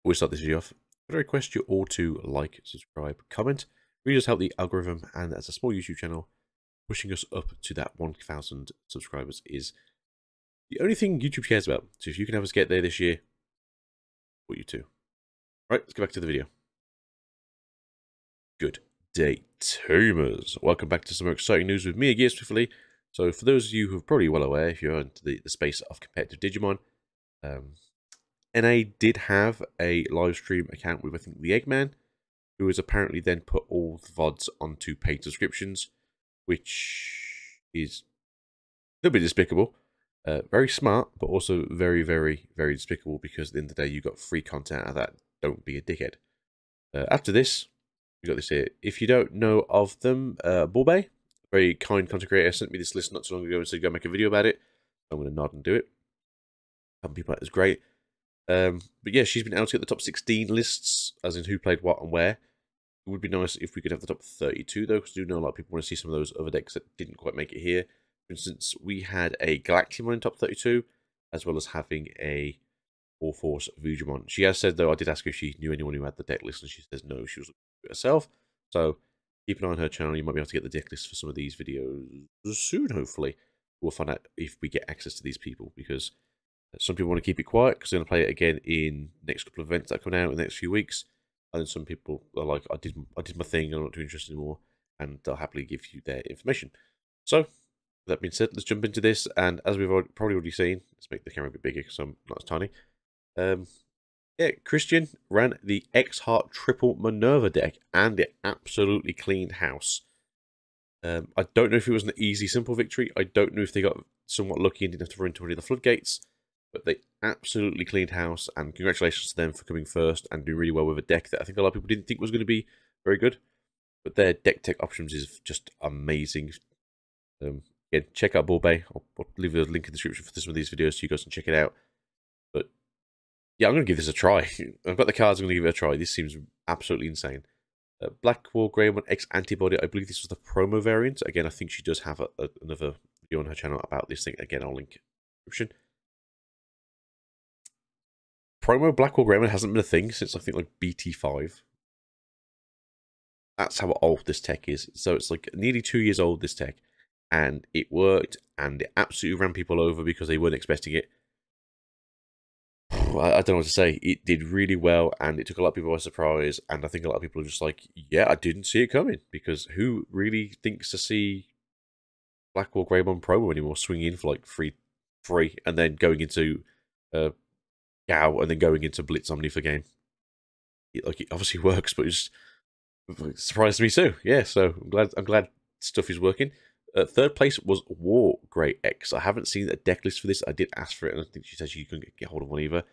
Before we start this video off, I request you all to like, subscribe, comment. Really does help the algorithm, and as a small YouTube channel, pushing us up to that 1,000 subscribers is the only thing YouTube cares about. So if you can help us get there this year, what you too. Right, let's get back to the video. Good day, Tamers. Welcome back to some more exciting news with me again, swiftly. So for those of you who are probably well aware, if you're into the space of competitive Digimon, NA did have a live stream account with, I think, the Eggman, who has apparently then put all the VODs onto paid subscriptions, which is a little bit despicable. Very smart, but also very, very, very despicable, because at the end of the day, you got free content out of that. Don't be a dickhead. After this, we got this here. If you don't know of them, Borbay, very kind content creator, sent me this list not so long ago and said go make a video about it. I'm going to nod and do it. Some people like it was great. But yeah, she's been able to get the top 16 lists, as in who played what and where. It would be nice if we could have the top 32, though, because I do know a lot of people want to see some of those other decks that didn't quite make it here. For instance, we had a Galactimon in top 32, as well as having a All Force Vujamon. She has said, though, I did ask her if she knew anyone who had the deck list, and she says no, she was looking at it herself. So keep an eye on her channel. You might be able to get the deck list for some of these videos soon, hopefully. We'll find out if we get access to these people, because some people want to keep it quiet because they're going to play it again in the next couple of events that are coming out in the next few weeks. And then some people are like, I did my thing, I'm not too interested anymore, and they'll happily give you their information. So, with that being said, let's jump into this. And as we've probably already seen, let's make the camera a bit bigger because I'm not as tiny. Yeah, Christian ran the X-Heart Triple Minerva deck, and it absolutely cleaned house. I don't know if it was an easy, simple victory. I don't know if they got somewhat lucky and didn't have to run into any of the floodgates. But they absolutely cleaned house, and congratulations to them for coming first and doing really well with a deck that I think a lot of people didn't think was going to be very good. But their deck tech options is just amazing. Again, check out Borbay. I'll leave a link in the description for some of these videos so you guys can check it out. But yeah, I'm going to give this a try. I've got the cards, I'm going to give it a try. This seems absolutely insane. Black Wall Greymon X Antibody. I believe this was the promo variant. Again, I think she does have another video on her channel about this thing. Again, I'll link in the description. Promo Black Wall Greymon hasn't been a thing since, I think, like BT5. That's how old this tech is. So it's like nearly 2 years old, this tech. And it worked, and it absolutely ran people over because they weren't expecting it. I don't know what to say. It did really well, and it took a lot of people by surprise. And I think a lot of people are just like, yeah, I didn't see it coming. Because who really thinks to see Black Wall Greymon promo anymore, swinging in for like free, and then going into Gao and then going into Blitz Omni for game. It obviously works, but it surprised me too. Yeah, so I'm glad stuff is working. Third place was War Grey X. I haven't seen a deck list for this. I did ask for it, and I think she said she couldn't get hold of one either.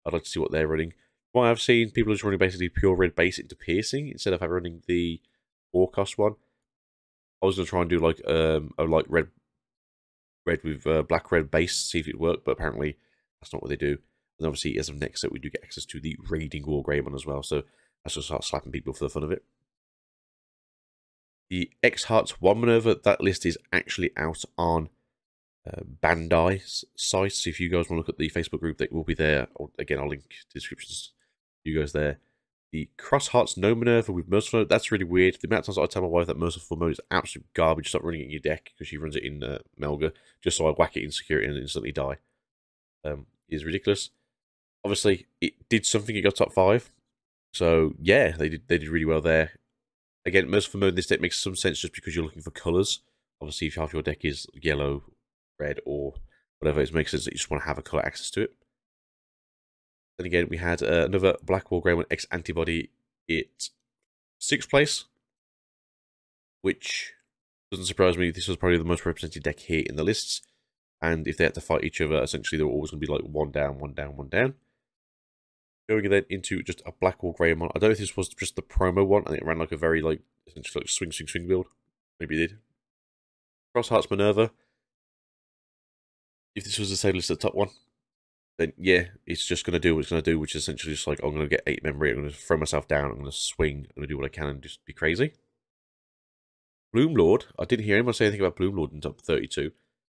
I'd like to see what they're running. What I've seen, people are just running basically pure red base into piercing instead of running the war cost one. I was gonna try and do like red with black red base, see if it worked, but apparently that's not what they do. And obviously, as of next set, we do get access to the Raiding War Greymon as well, so let's just start slapping people for the fun of it. The X-Hearts 1 Minerva, that list is actually out on Bandai's site, so if you guys want to look at the Facebook group, that will be there. Or, again, I'll link the descriptions for you guys there. The Cross Hearts No Minerva with Merciful Mode, that's really weird. The amount of times I tell my wife that Merciful Mode is absolute garbage, stop running it in your deck, because she runs it in Melga, just so I whack it in security and instantly die. It is ridiculous. Obviously, it did something. It got top 5, so yeah, they did really well there. Again, Merciful Mode in this deck makes some sense just because you're looking for colours. Obviously, if half your deck is yellow, red, or whatever, it makes sense that you just want to have a colour access to it. Then again, we had another Black Wall Greymon X Antibody. It's 6th place, which doesn't surprise me. This was probably the most represented deck here in the lists. And if they had to fight each other, essentially they were always going to be like one down, one down, one down. Going then into just a Black Wall Greymon. I don't know if this was just the promo one, and it ran like a very essentially swing build. Maybe it did. Cross Hearts Minerva. If this was the same list at the top one, then yeah, it's just going to do what it's going to do, which is essentially just like, I'm going to get 8 memory, I'm going to throw myself down, I'm going to swing, I'm going to do what I can and just be crazy. Bloom Lord. I didn't hear anyone say anything about Bloom Lord in top 32.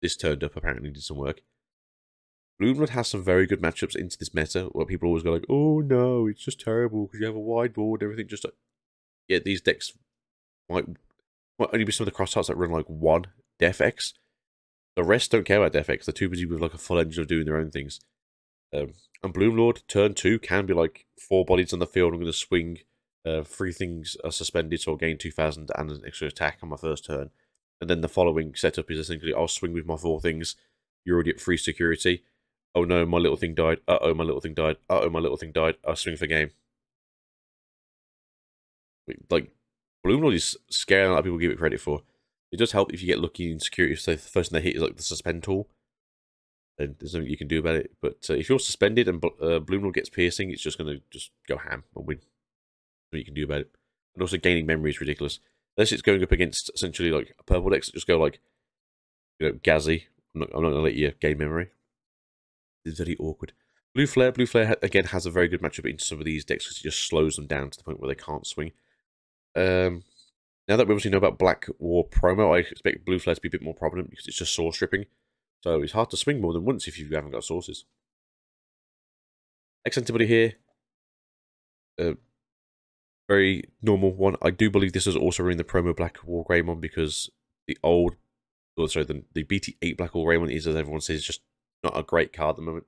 This turned up, apparently did some work. Bloomlord has some very good matchups into this meta, where people always go like, oh no, it's just terrible because you have a wide board, everything just like... Yeah, these decks might only be some of the cross hearts that run like one Def X. The rest don't care about Def X. They're too busy with like a full engine of doing their own things. And Bloomlord, turn 2 can be like 4 bodies on the field. I'm going to swing 3 things are suspended, so I'll gain 2,000 and an extra attack on my first turn. And then the following setup is essentially I'll swing with my 4 things. You're already at 3 security. Oh no, my little thing died. Uh-oh, my little thing died. Uh-oh, my little thing died. I'll swing for game. Like, Bloomlord is scary, a lot of people give it credit for. It does help if you get lucky in security. So the first thing they hit is like the suspend tool. And there's nothing you can do about it. But if you're suspended and Bloomlord gets piercing, it's just going to just go ham and win. Nothing you can do about it. And also gaining memory is ridiculous. Unless it's going up against essentially like a purple decks that just go like, you know, Gazzy. I'm not going to let you gain memory. It's very awkward. Blue Flare again has a very good matchup into some of these decks because it just slows them down to the point where they can't swing. Now that we obviously know about Black War promo, I expect Blue Flare to be a bit more prominent because it's just source stripping. So it's hard to swing more than once if you haven't got sources. X antibody here. Very normal one. I do believe this is also in the promo Black War Greymon because the old, oh sorry, the BT8 Black War Greymon is, as everyone says, just not a great card at the moment.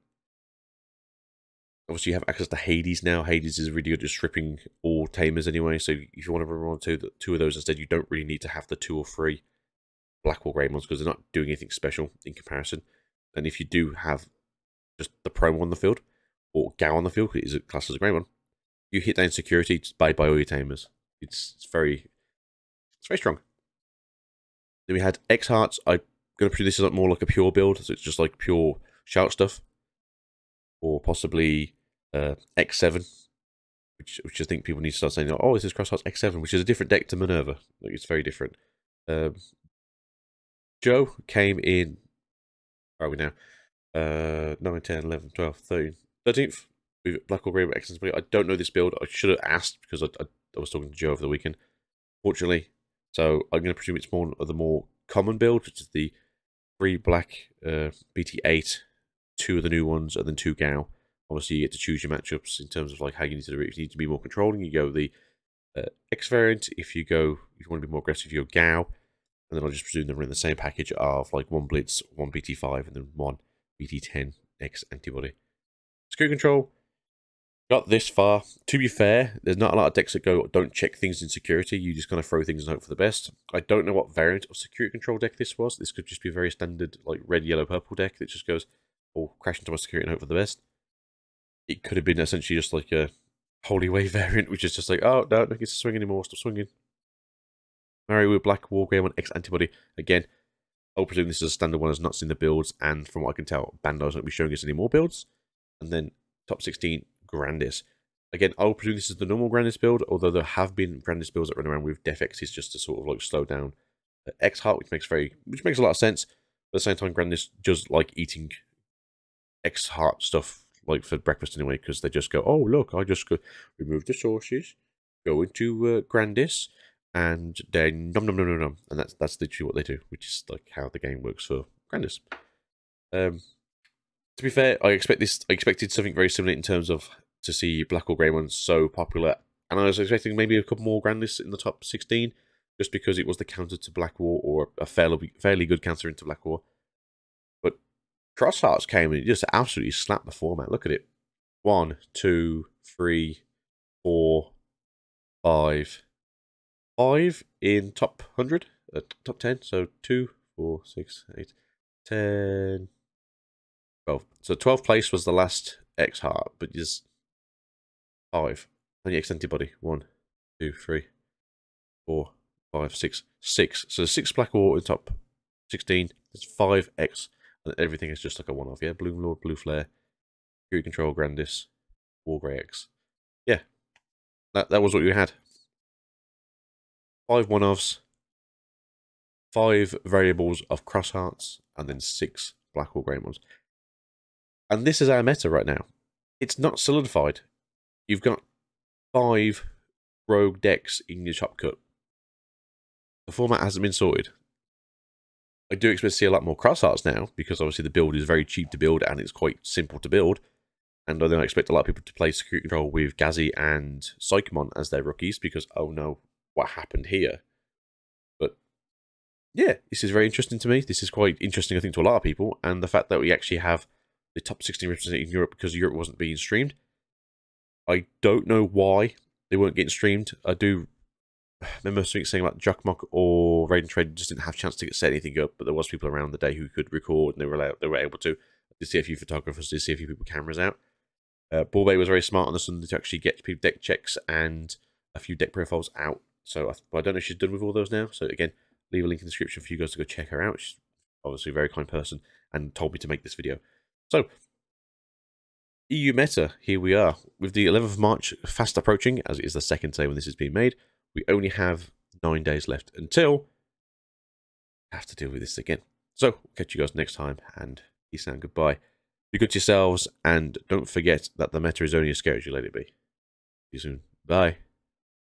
Obviously, you have access to Hades now. Hades is really good at stripping all Tamers anyway, so if you want to run on two of those instead, you don't really need to have the 2 or 3 Black War Greymons because they're not doing anything special in comparison. And if you do have just the promo on the field, or Gao on the field, because it is classed as a Greymon, you hit down security, just buy all your Tamers. It's very strong. Then we had X Hearts. I'm going to put this as more like a pure build, so it's just like pure shout stuff. Or possibly X7, which I think people need to start saying, oh, this is Cross Hearts X7, which is a different deck to Minerva. Like, it's very different. Joe came in, where are we now? 9, 10, 11, 12, 13, 13th. With Black or Grey with X. I don't know this build. I should have asked because I was talking to Joe over the weekend, fortunately. So I'm going to presume it's more of the more common build, which is the 3 black BT8, 2 of the new ones, and then 2 Gao. Obviously, you get to choose your matchups in terms of like how you need to do it. If you need to be more controlling, you go the X variant. If you want to be more aggressive, you go Gao. And then I'll just presume they're in the same package of like 1 Blitz, 1 BT5, and then 1 BT10 X antibody. Security control. Got this far. To be fair, there's not a lot of decks that don't check things in security. You just kind of throw things and hope for the best. I don't know what variant of security control deck this was. This could just be a very standard like red, yellow, purple deck that just goes, oh, crash into my security and hope for the best. It could have been essentially just like a Holy Wave variant, which is just like, oh, no, don't get to swing anymore, stop swinging. Marry with Black War Greymon X antibody. Again, I'll presume this is a standard one, has not seen the builds, and from what I can tell, Bandai's not be showing us any more builds. And then top 16, Grandis. Again, I'll presume this is the normal Grandis build, although there have been Grandis builds that run around with Def X's just to sort of like slow down X Heart, which makes a lot of sense. But at the same time, Grandis just like eating X Heart stuff like for breakfast anyway, because they just go, oh look, I just go remove the sources, go into Grandis, and then nom nom nom nom nom, and that's literally what they do, which is like how the game works for Grandis. To be fair, I expected something very similar in terms of to see Black or Greymon so popular, and I was expecting maybe a couple more Grandis in the top 16, just because it was the counter to Black War, or a fairly good counter into Black War. But Cross Hearts came and it just absolutely slapped the format. Look at it. 1, 2, 3, 4, 5. 5 in top 100, top 10. So 2, 4, 6, 8, 10, 12. So 12th place was the last X Heart, but just 5. And the X antibody. 1, 2, 3, 4, 5, 6. 6. So 6 Black War in top 16. There's 5 X. And everything is just like a one-off. Yeah, Bloomlord, Blue Flare, Security Control, Grandis, War Grey X. Yeah. That was what you had. 5 one-offs, 5 variables of Cross Hearts, and then 6 Black or Greymons. And this is our meta right now. It's not solidified. You've got 5 rogue decks in your top cut. The format hasn't been sorted. I do expect to see a lot more cross arts now, because obviously the build is very cheap to build and it's quite simple to build. And I don't expect a lot of people to play Security Control with Ghazi and Psychomon as their rookies, because, oh no, what happened here? But yeah, this is very interesting to me. This is quite interesting, I think, to a lot of people. And the fact that we actually have the top 16 represented in Europe because Europe wasn't being streamed. I don't know why they weren't getting streamed. I do remember something saying about Jockmock or Raiden Trade just didn't have a chance to set anything up, but there was people around the day who could record and they were able to. I did see a few photographers, did see a few people with cameras out. Borbay was very smart on this one to actually get people deck checks and a few deck profiles out. So I don't know if she's done with all those now. So again, leave a link in the description for you guys to go check her out. She's obviously a very kind person and told me to make this video. So, EU meta, here we are. With the 11th of March fast approaching, as it is the second day when this is being made, we only have 9 days left until I have to deal with this again. So, catch you guys next time, and peace out and goodbye. Be good to yourselves, and don't forget that the meta is only as scary as you let it be. See you soon. Bye.